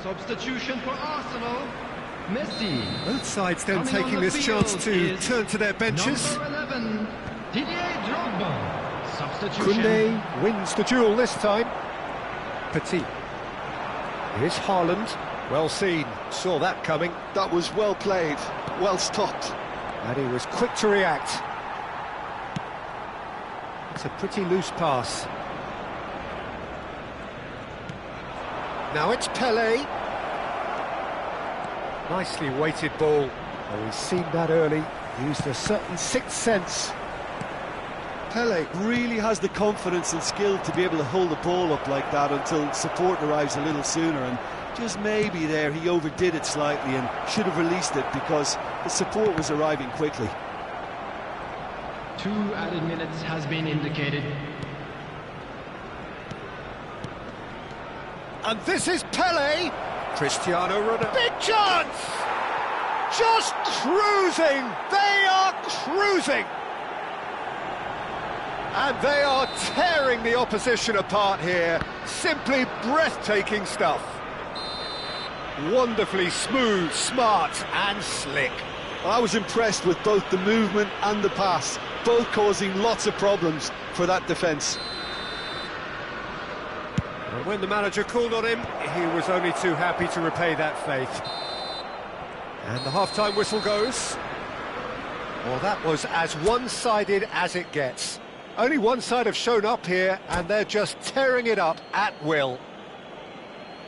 Substitution for Arsenal, Messi. Both sides then Coming on taking the this chance field to is turn to their benches. Number 11, Didier Drogba. Substitution. Koundé wins the duel this time. Petit. Here's Haaland. Well seen. Saw that coming. That was well played, well stopped. And he was quick to react. It's a pretty loose pass. Now it's Pelé. Nicely weighted ball. Oh, he's seen that early. Used a certain sixth sense. Pele really has the confidence and skill to be able to hold the ball up like that until support arrives a little sooner, and just maybe there he overdid it slightly and should have released it because the support was arriving quickly. 2 added minutes has been indicated. And this is Pelé. Cristiano Ronaldo. Big chance! Just cruising! They are cruising! And they are tearing the opposition apart here. Simply breathtaking stuff. Wonderfully smooth, smart and slick. I was impressed with both the movement and the pass, both causing lots of problems for that defence. And when the manager called on him, he was only too happy to repay that faith. And the half-time whistle goes. Well, that was as one-sided as it gets. Only one side have shown up here, and they're just tearing it up at will.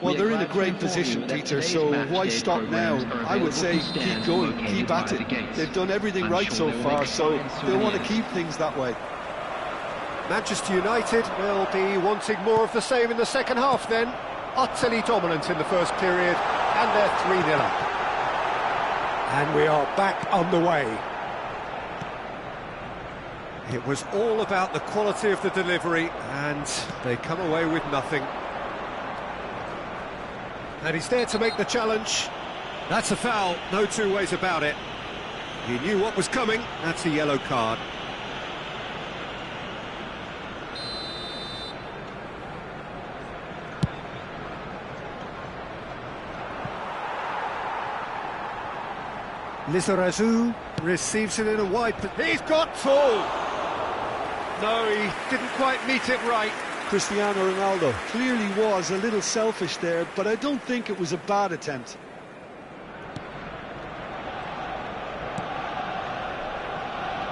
Well, they're in a great position, Peter, so why stop now? I would say keep going, keep at it. They've done everything right so far, so they'll want to keep things that way. Manchester United will be wanting more of the same in the second half then. Utterly dominant in the first period, and they're 3-0 up. And we are back underway. It was all about the quality of the delivery, and they come away with nothing. And he's there to make the challenge. That's a foul, no two ways about it. He knew what was coming, that's a yellow card. Lizarazu receives it in a wide... He's got tall! No, he didn't quite meet it right. Cristiano Ronaldo clearly was a little selfish there, but I don't think it was a bad attempt.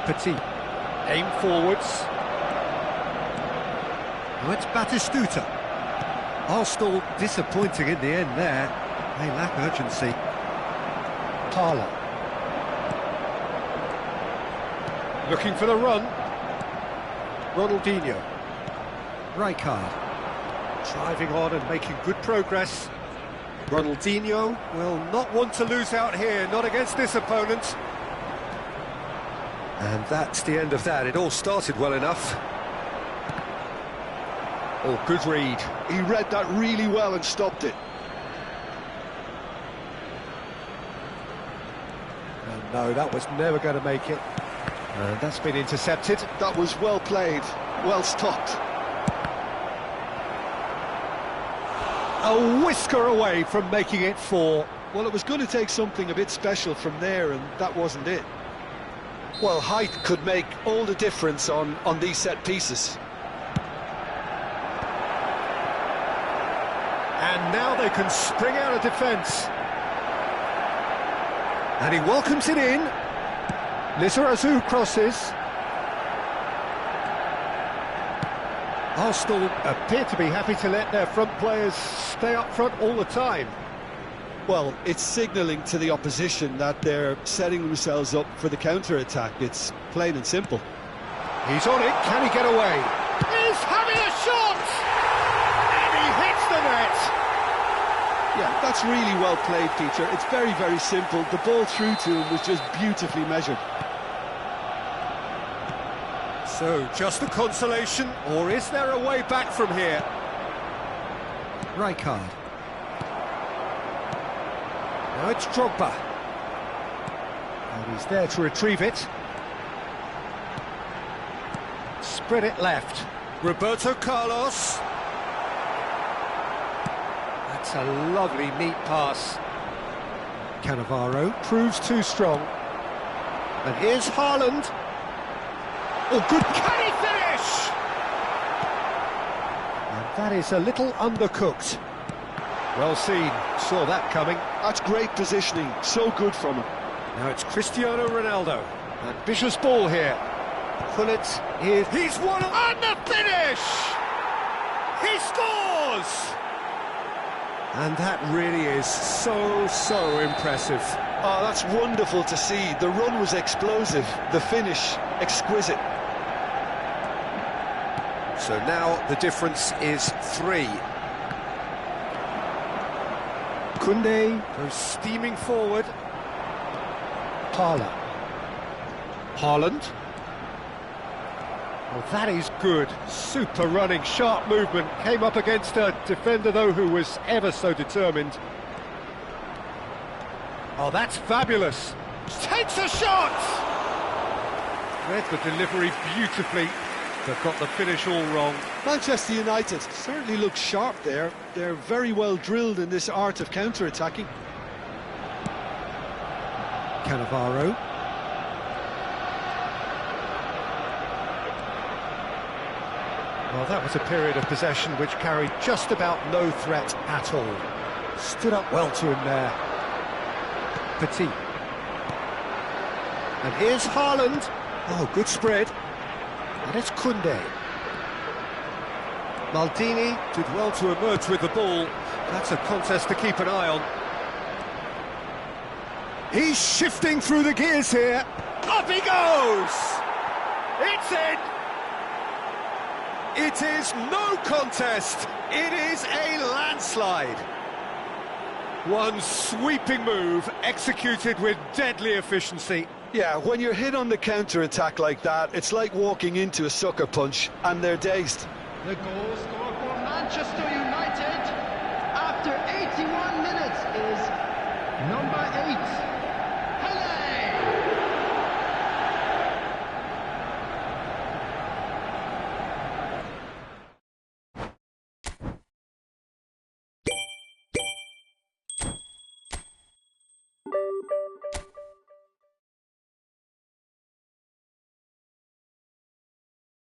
Petit, aim forwards. Now it's Batistuta. Arsenal disappointing in the end there. They lack urgency. Parla. Looking for the run. Ronaldinho. Rijkaard. Driving on and making good progress. Ronaldinho will not want to lose out here, not against this opponent. And that's the end of that. It all started well enough. Oh, good read. He read that really well and stopped it. And no, that was never going to make it. And that's been intercepted. That was well played, well stopped. A whisker away from making it 4. Well, it was going to take something a bit special from there, and that wasn't it. Well, height could make all the difference on these set pieces. And now they can spring out of defence. And he welcomes it in. Lizarazu crosses. Arsenal appear to be happy to let their front players stay up front all the time. Well, it's signalling to the opposition that they're setting themselves up for the counter-attack. It's plain and simple. He's on it, can he get away? He's having a shot! And he hits the net! Yeah, that's really well played, Peter. It's very, very simple. The ball through to him was just beautifully measured. So, just a consolation, or is there a way back from here? Rijkaard. Now it's Drogba. And he's there to retrieve it. Spread it left. Roberto Carlos. That's a lovely, neat pass. Cannavaro proves too strong. And here's Haaland. Oh, good. Can he finish? And that is a little undercooked. Well seen. Saw that coming. That's great positioning. So good from him. Now it's Cristiano Ronaldo. Ambitious ball here. Pullet is... He's won on the finish! He scores! And that really is so impressive. Oh, that's wonderful to see. The run was explosive. The finish, exquisite. So now the difference is 3. Koundé goes steaming forward. Parla. Haaland. Oh, that is good. Super running, sharp movement. Came up against a defender, though, who was ever so determined. Oh, that's fabulous. Takes a shot! Read the delivery beautifully, but got the finish all wrong. Manchester United certainly look sharp there. They're very well drilled in this art of counter-attacking. Cannavaro. Well, that was a period of possession which carried just about no threat at all. Stood up well to him there. Petit. And here's Haaland. Oh, good spread. And it's Koundé. Maldini did well to emerge with the ball. That's a contest to keep an eye on. He's shifting through the gears here. Up he goes! It's in! It is no contest. It is a landslide. One sweeping move executed with deadly efficiency. Yeah, when you're hit on the counter-attack like that, it's like walking into a sucker punch, and they're dazed. The goal scorer for Manchester United after 81 minutes is number 8. Pele!